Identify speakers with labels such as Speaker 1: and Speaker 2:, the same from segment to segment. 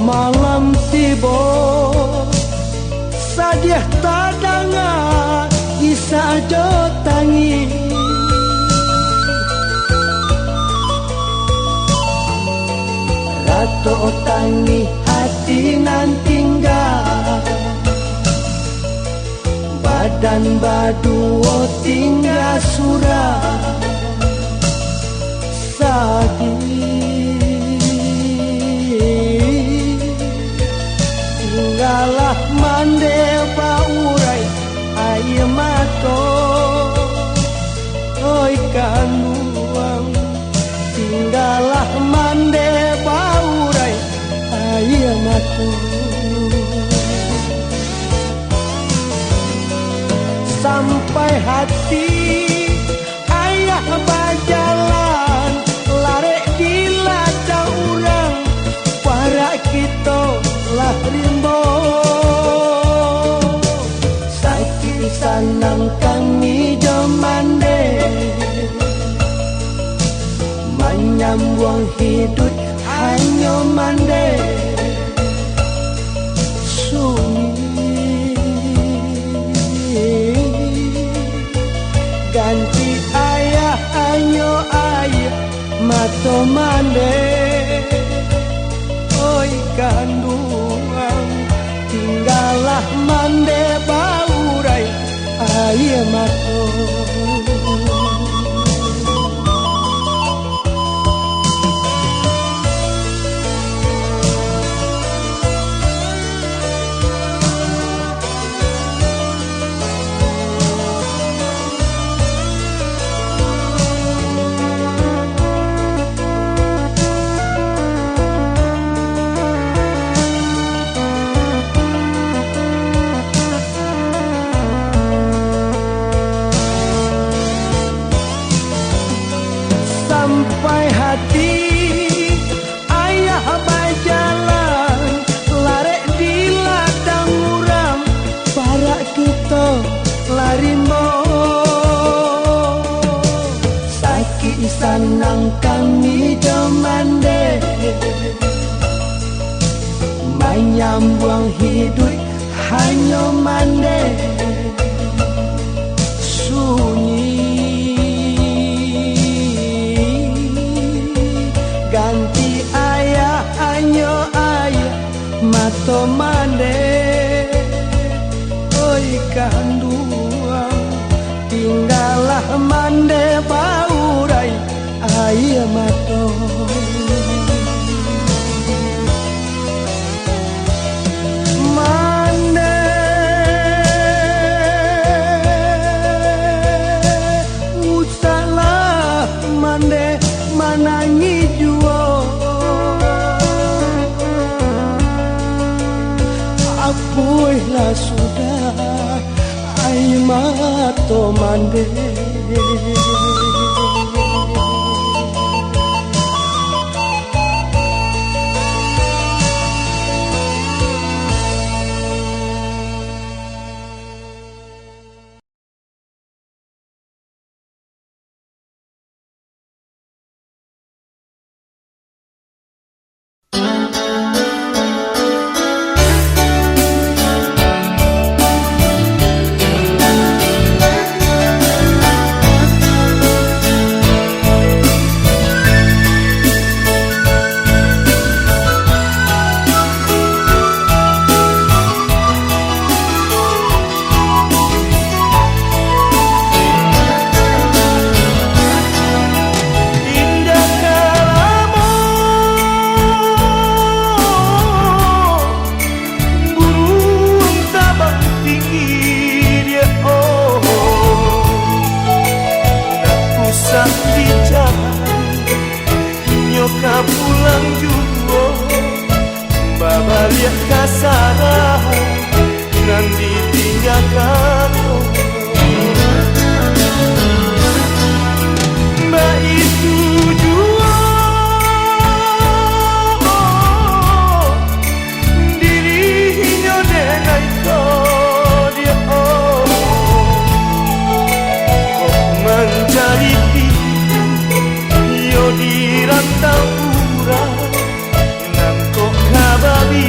Speaker 1: malam tiba sadiah tadanga isa jo tangi rato tangi hati nan tinggal badan baduo tinggal surah tinggalah mande baurai aye mato oi kanuang tinggalah mande baurai aye mato sampai hati ayah berjalan lare di ladang urang para kita lah rimbo sakit sanang kami jomande menyambung hidup hanya mande sunyi ganti ayah hanya ayah mato mande oi kandungan tinggalah mande baurai aye mato sampai hati ayah berjalan lare di ladang urang para kita lari mau sakit sanang kami jomande menyambung hidup hanya mande sunyi ganti ayah hanya ayah mato mande oi kanduang tinggalah mande baurai ayah mato mande usalah mande manangi juo apuilah sudah ai mato mande pulang juga babaliak kasara nan ditinggalkan mbak itu jua dirinya denai kau dia kok mencari yo di rantau urang nang kok kababi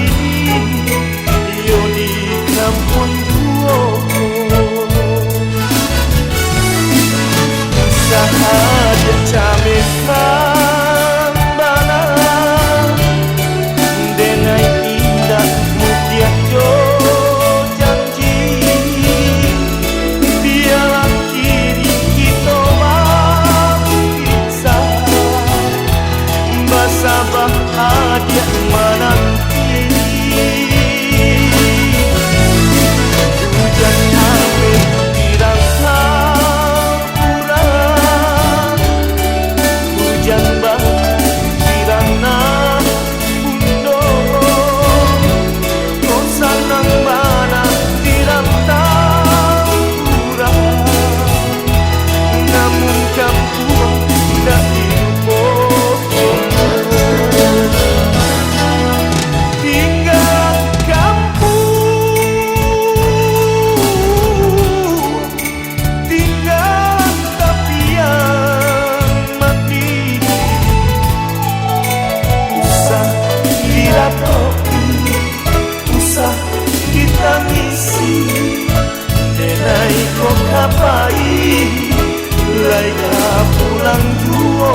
Speaker 1: usah ditangisi denai kok kapai laika pulang juo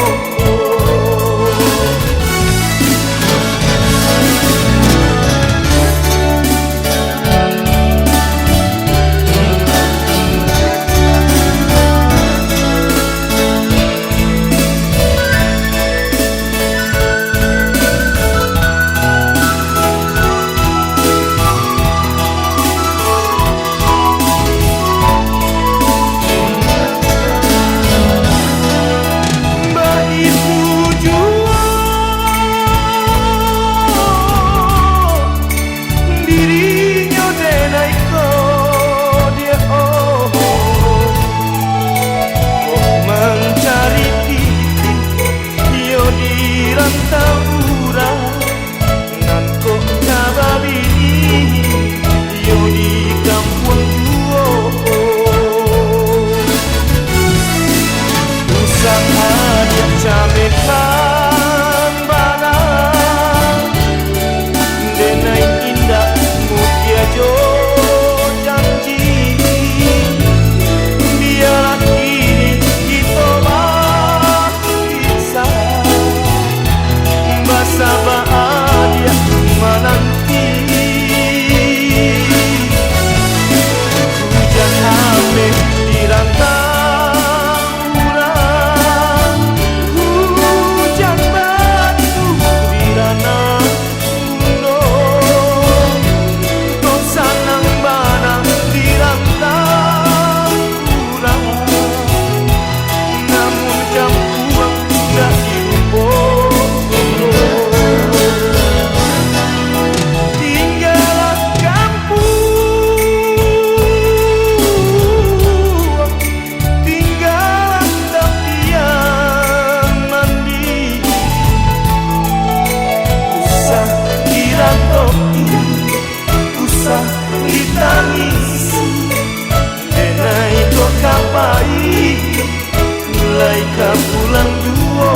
Speaker 1: laika pulang duo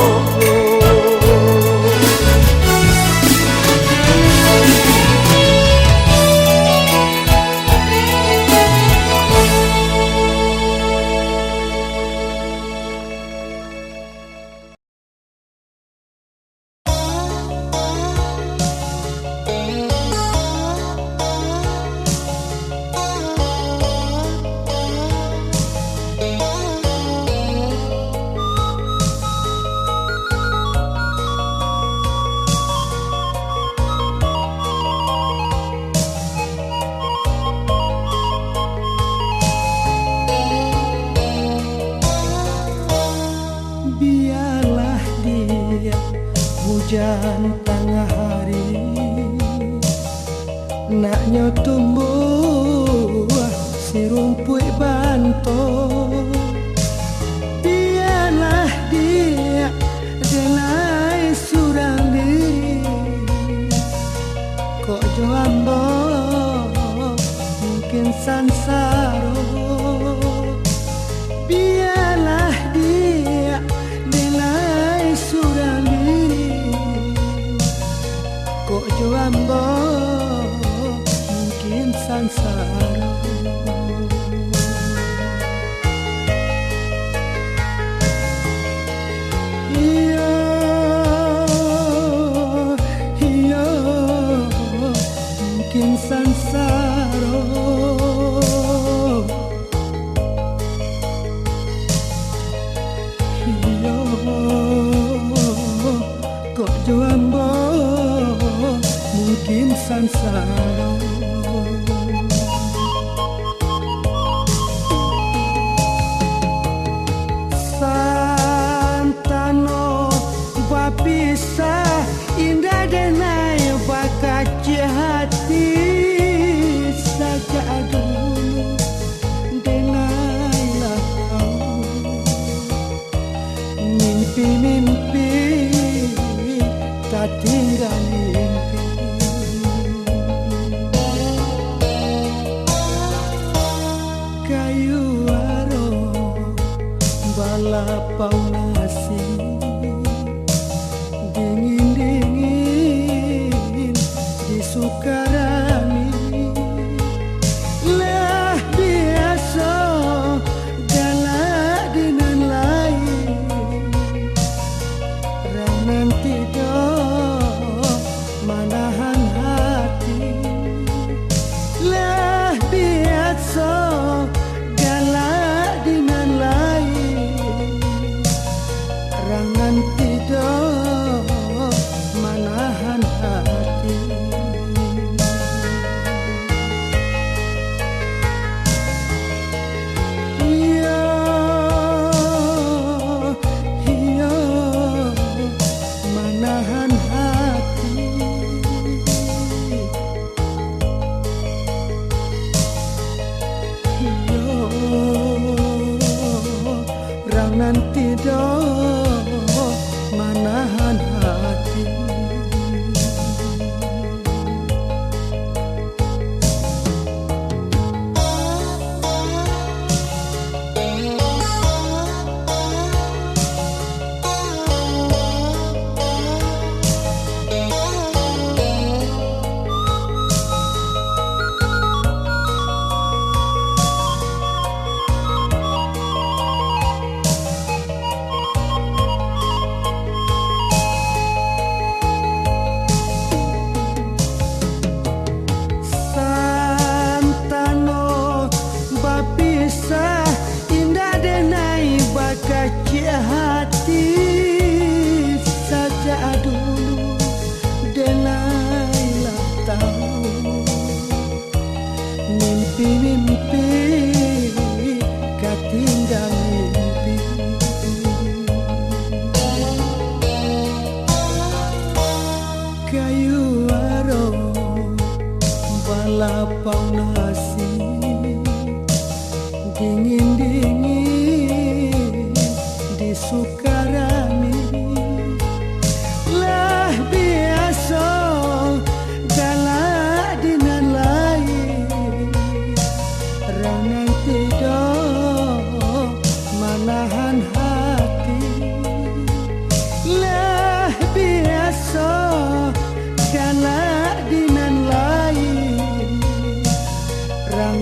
Speaker 2: hujan tengah hari naknya tumbuh si rumput banto biarlah dia denai surang diri kok joambo mungkin sansaro biarlah dia denai surang diri kok joambo mungkin sansaro iyo iyo mungkin sansaro iyo kok joambo mungkin sansaro santano bapisah indah denai bakaci hati saja dulu denailah kau mimpi-mimpi tak tinggal mimpi sukarani lah biasa galak dengan lain rang nanti do manahan hati lah biasa galak dengan lain rang nanti do manahan hati. Iya, iya, manahan hati. Iya, rang nanti do manahan hati. Kecil hati saja dulu denailah tahu mimpi-mimpi katinggal mimpi kayu aro balapau nasi dingin-dingin sukarani lah biasa galak dengan lain rang nanti do manahan hati lah biasa galak dengan lain rang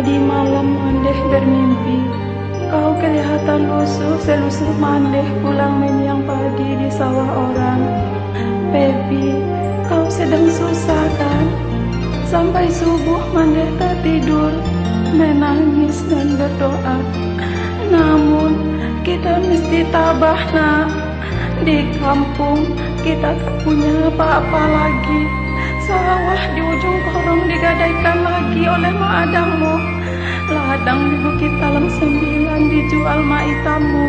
Speaker 3: Tadi malam mandeh bermimpi, kau kelihatan lusuh selusuh mandeh pulang menyiang pagi di sawah orang. Baby, kau sedang susah kan? Sampai subuh mandeh tak tidur, menangis dan berdoa. Namun kita mesti tabah nak. Di kampung kita tak punya apa-apa lagi. Sawah di ujung korong digadaikan lagi oleh mak adangmu. Ladang di Bukit Talang 9 dijual mak itamu.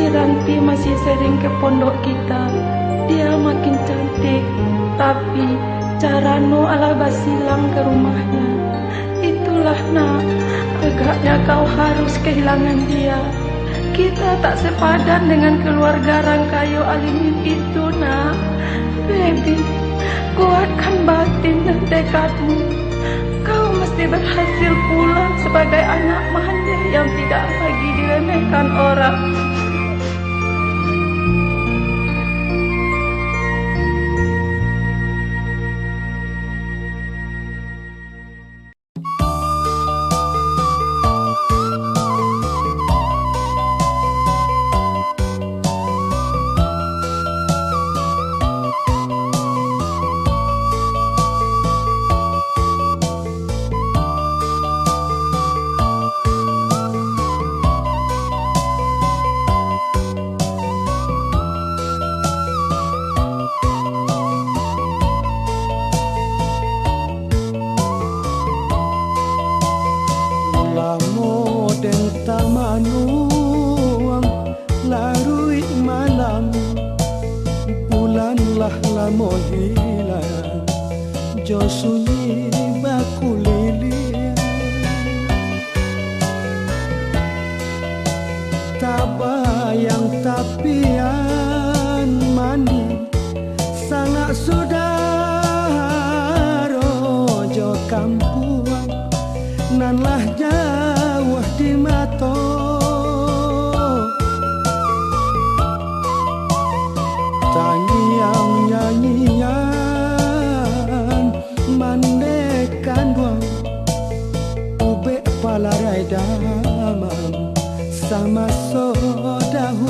Speaker 3: Ranti masih sering ke pondok kita. Dia makin cantik, tapi carano ala basilang ke rumahnya. Itulah nak, agaknya kau harus kehilangan dia. Kita tak sepadan dengan keluarga Rangkayo Alimin itu nak. Baby, kuatkan batin dan tekadmu. Kau mesti berhasil pulang sebagai anak mandeh yang tidak lagi diremehkan orang.
Speaker 2: Manuang larui malam, bulanlah lamo hilang, jo sunyi baku lilian. Tabayang tapian mani, sangat sudah rojo kampuang, nanlah jauh di mato. Tangiang nyanyian mandekan duang, ube palarai damang sama sodahu.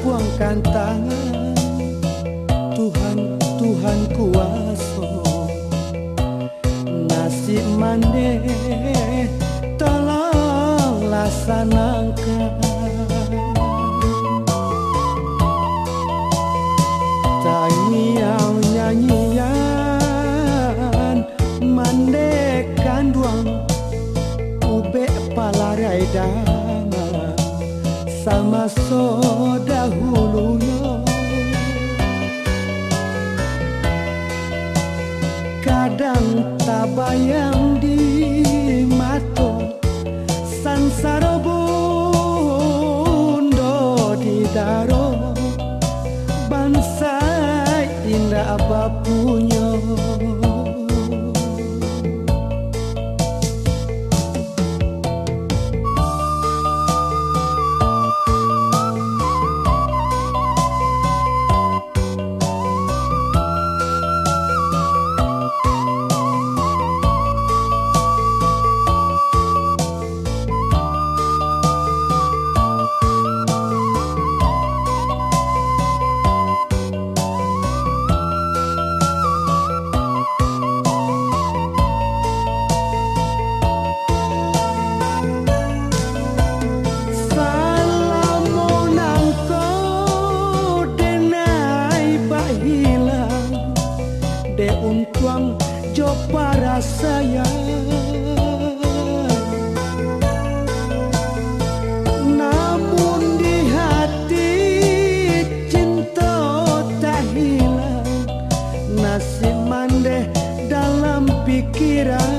Speaker 2: puangkan tangan, Tuhan, Tuhan kuasa. Nasib mande tolong laksanakan. Tangiau nyanyian mandekan duang, ube palarai dama sama so dahulunya. Kadang tak bayang di mata, sansara bondo di daro, bangsa indah bapunya. Untuang jo para saya, namun di hati cinta tak hilang. Nasib mandeh dalam pikiran,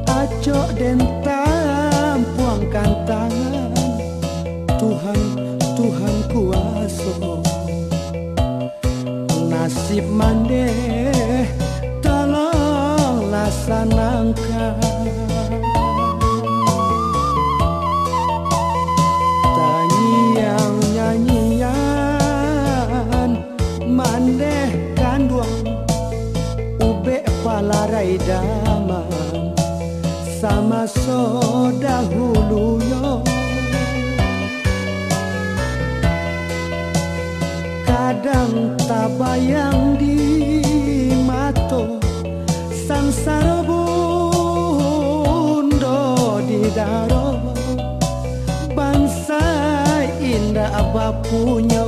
Speaker 2: acok dan tampuangkan tangan, Tuhan, Tuhan kuasa. Nasib mandeh tolong laksanakan. Tangiau nyanyian mandeh kanduang, ube palarai damang sama so dahulunya. Kadang tak bayang di mata, sansara bondo di daro, bangsa indah bapunya.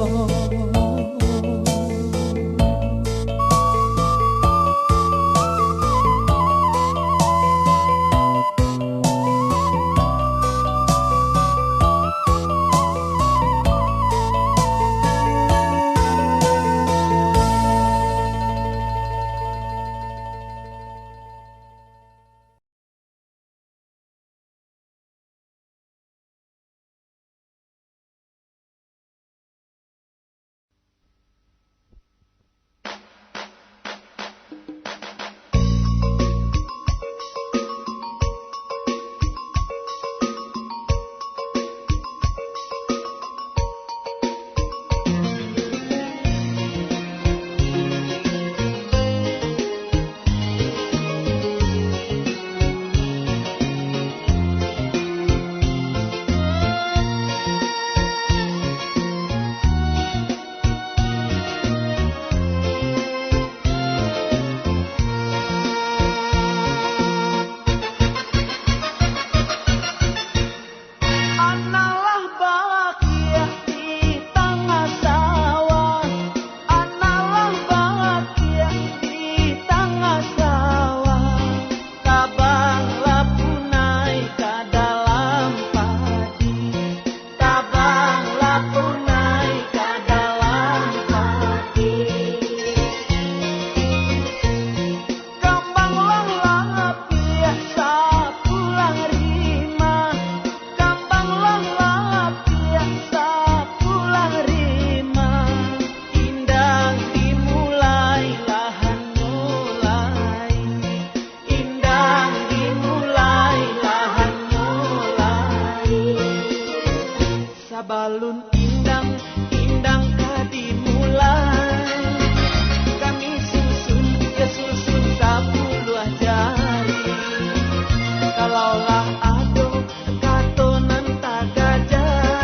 Speaker 1: balun indang kadimulai, kami susun ya susun 10 jari. Kalaulah ado katonan tak gajah,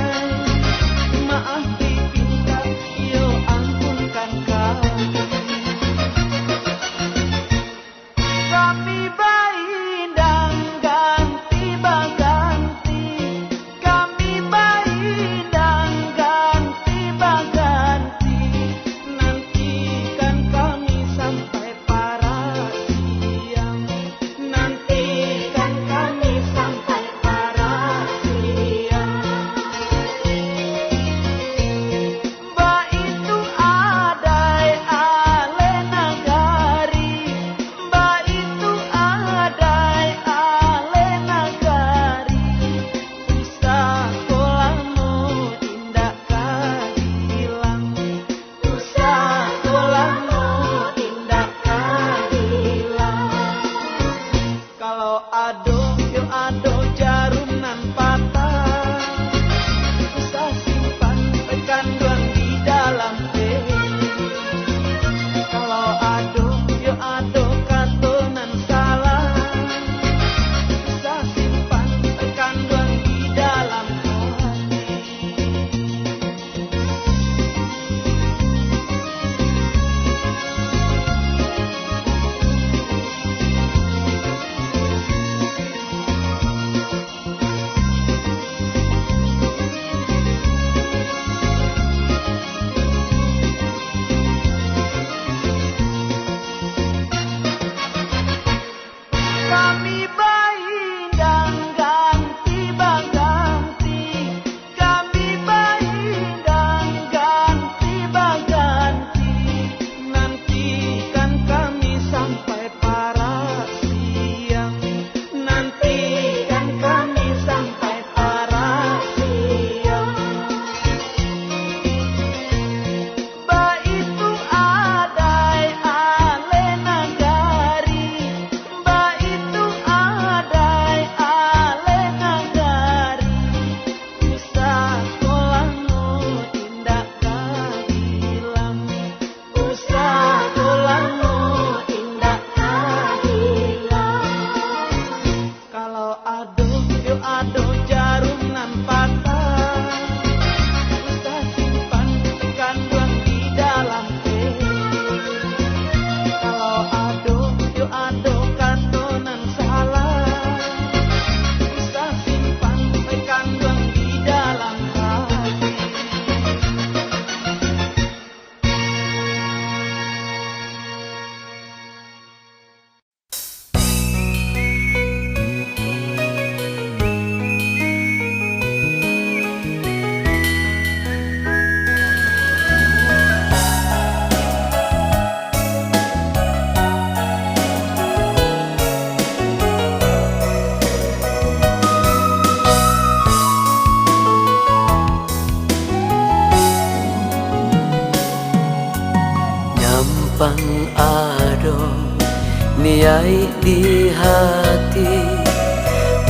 Speaker 4: Miai di hati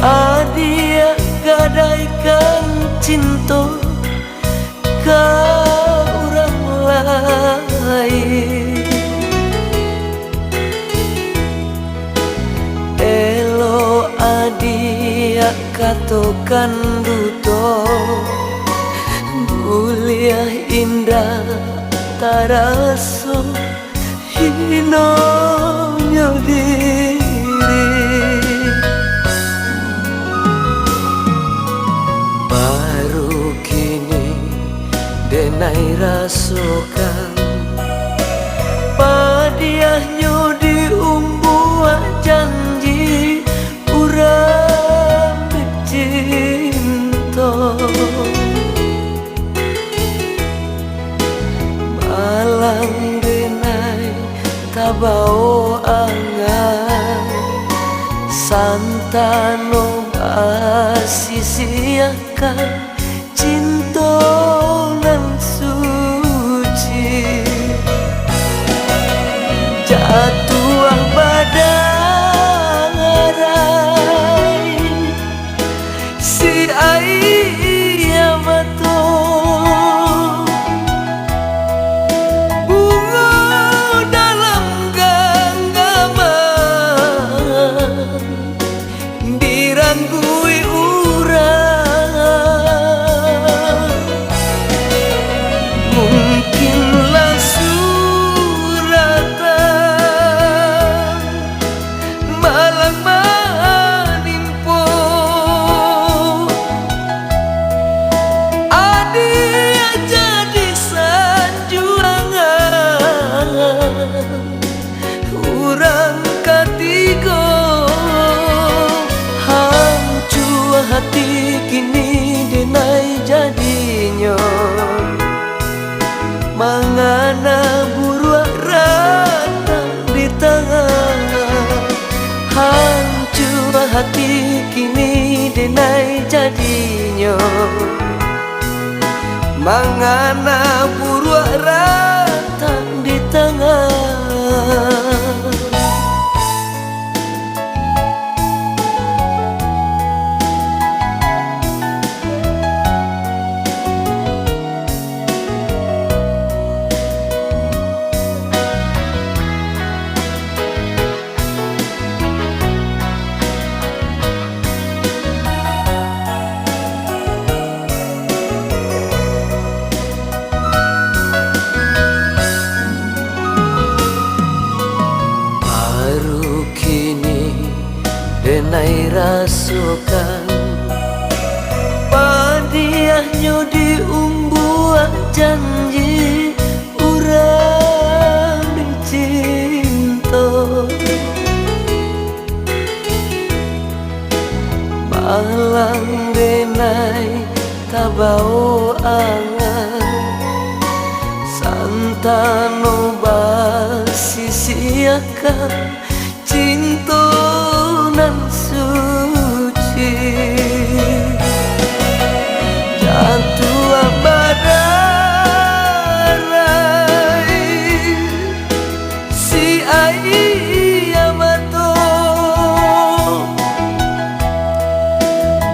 Speaker 4: adia gadaikan cinta ka urang lain. Elo adia katokan duto mulia indah taraso hinonya diri. Baru kini denai rasokan padiahnya diumbuah janji urang cinta. Malang denai tabao angan santano asisiakan cinta nan suci. Jatuh badai si ayah mato bunga dalam genggaman diranggui urang. Mungkinlah suratan malang manimpo adia jadi sanjuangan urang katigo. Hancur hati kini denai jadinya mangana buruak rata di tangan. Hancur hati kini denai jadinya mangana buruak rata di tangan. Denai rasokan padiahnya diumbuah janji urang cinta. Malang denai tabao angan santano basisiakan cinta nan suci. Jatuh badai si ayah mato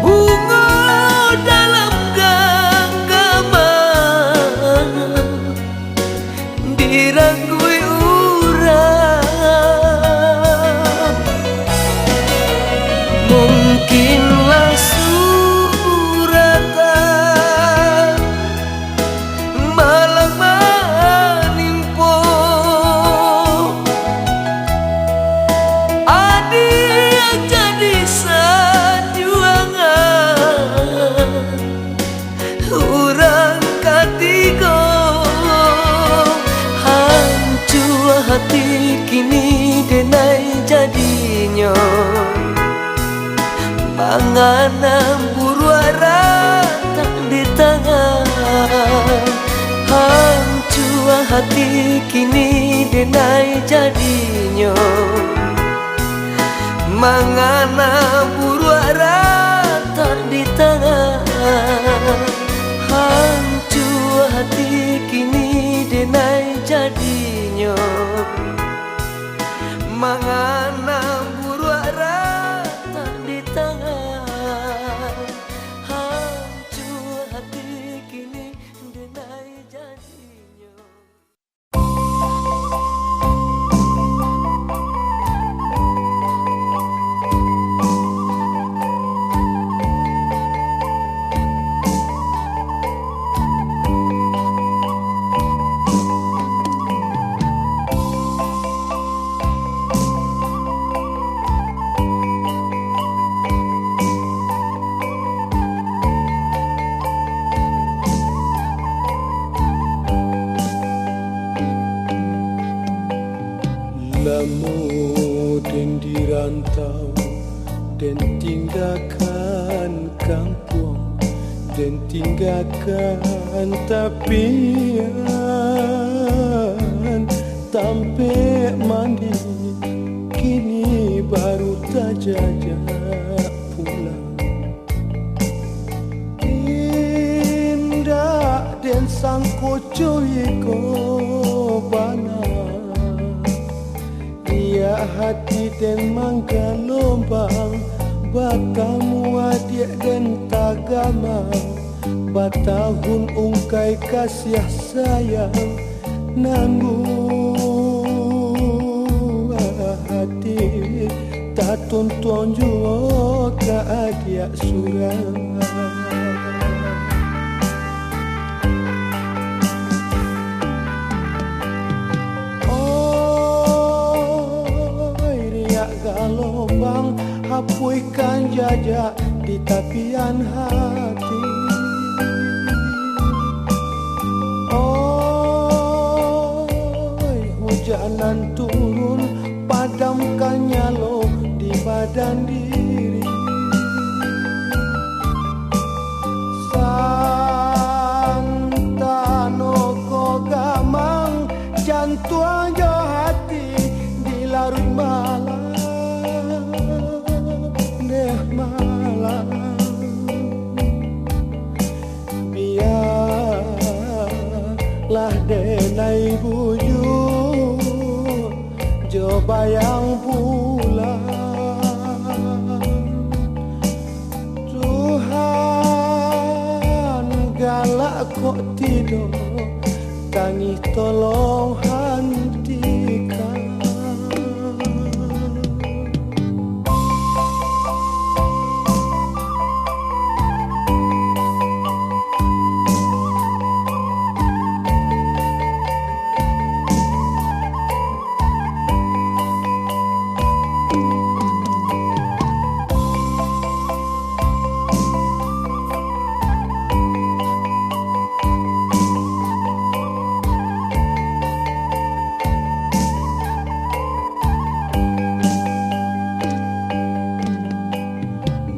Speaker 4: bunga dalam genggaman diranggui urang. Mungkinlah suratan malang manimpo adia jadi sanjuangan urang katigo. Hancur hati kini denai jadinya mangana buruak rata di tangan. Hancur hati kini denai jadinya mangana buruak rata di tangan. Hancur hati kini denai jadinya mangana
Speaker 2: tinggalkan tepian tampek mandi, kini baru terjajak pulang. Indah dan sang kocoi ko bana, dia hati dan mangga lombang, batamu adik dan tagama, batahun ungkai kasih sayang, nanggu hati tak tuntun juga ke adik surang. Galombang hapuikan jajak di tapian hati. Hujanan turun padamkan nyalo di badan diri. Santano ko gamang jantung jo hati di larut malam. Malam biarlah denai bujur jo bayang pulang. Tuhan galak kok tidur, tangis tolong hentikan.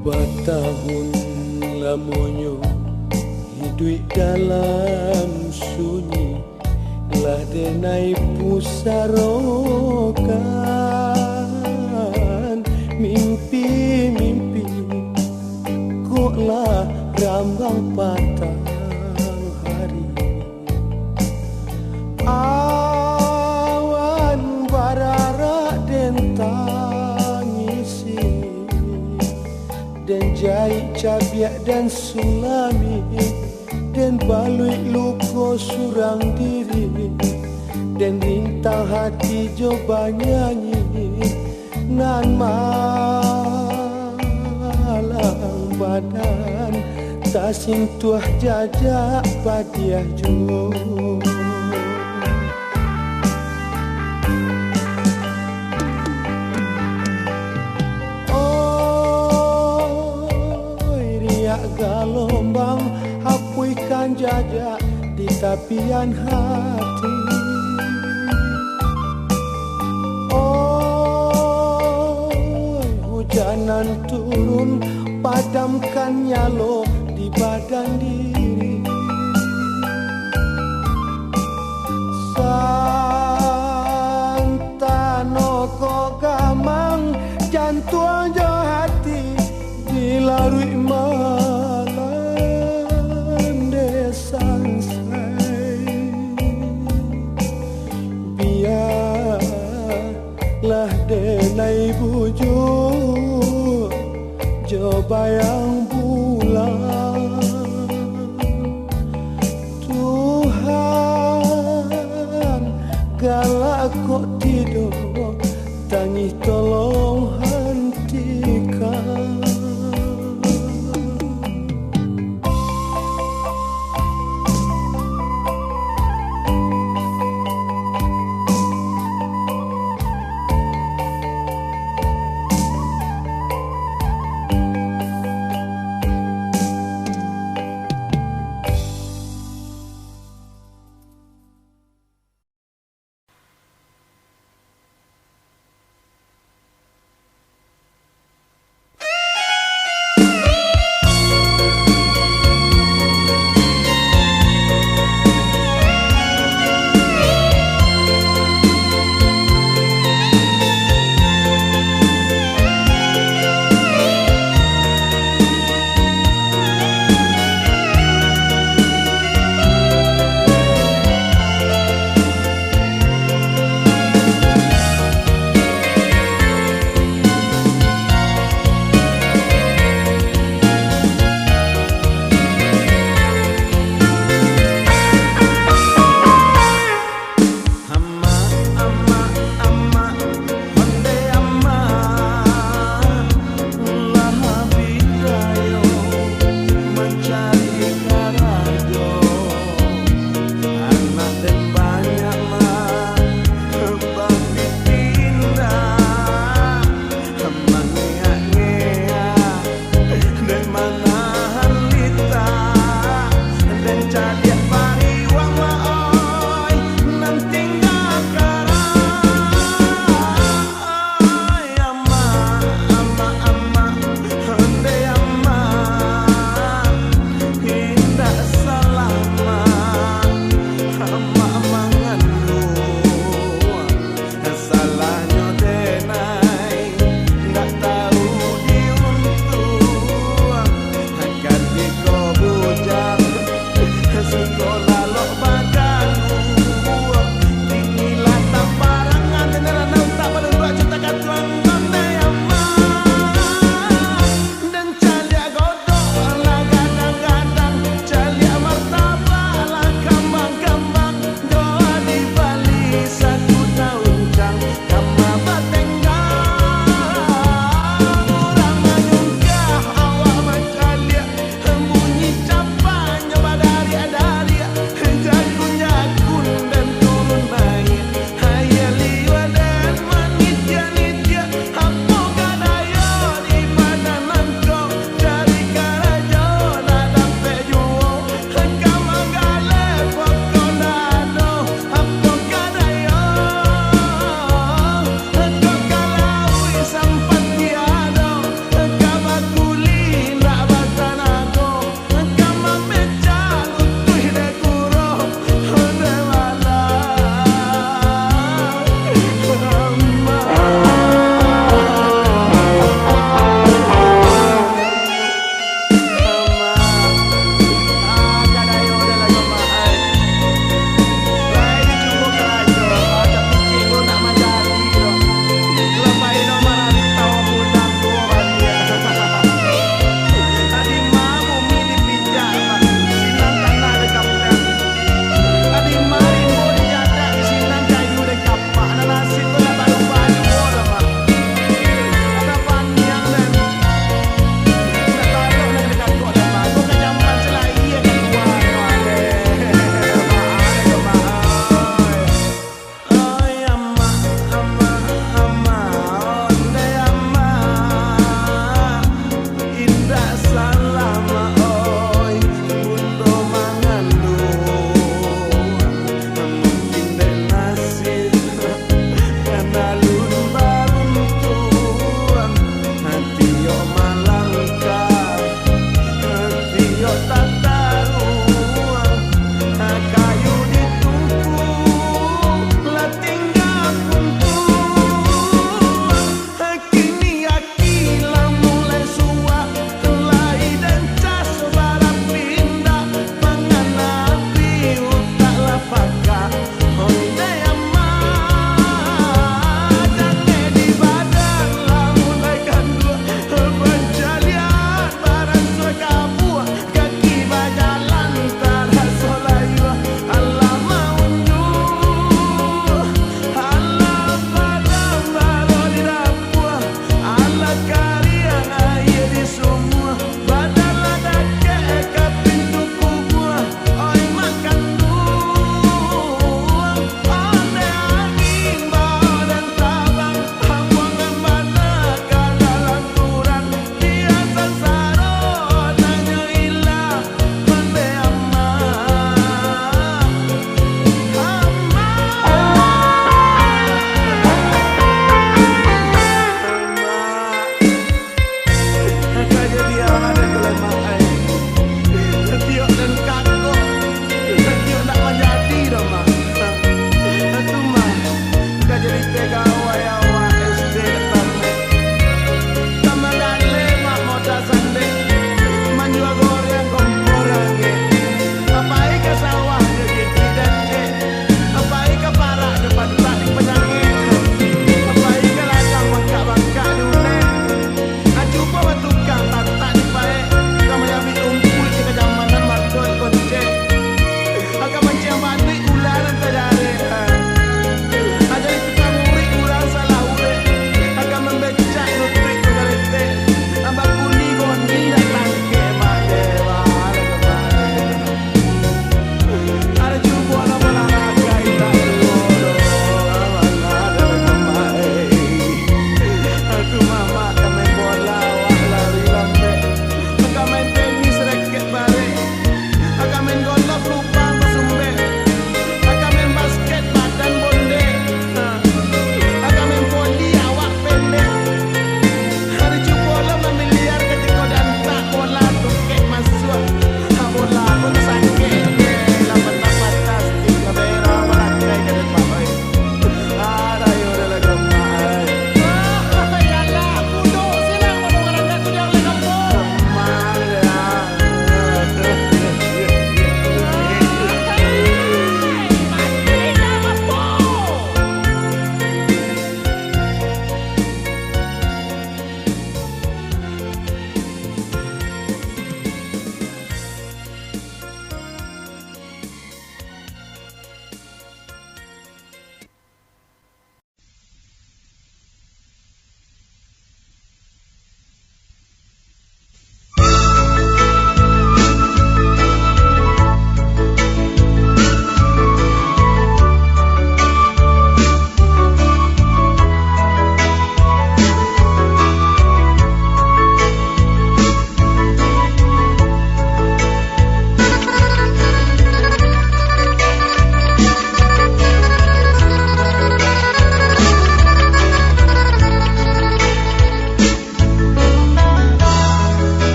Speaker 2: Batahun lamonyo hidup dalam sunyi, lah denai pusarokan mimpi-mimpi, koklah rambang patang hari. Awan barara den tangisi, dan jahit cabiak dan sulami, dan balui luko surang diri, dan rintang hati coba nyanyi nan malang badan tak sintuah jajak padiah jo. Galombang hapuikan jajak di tapian hati. Hujanan turun padamkan nyalo di badan diri.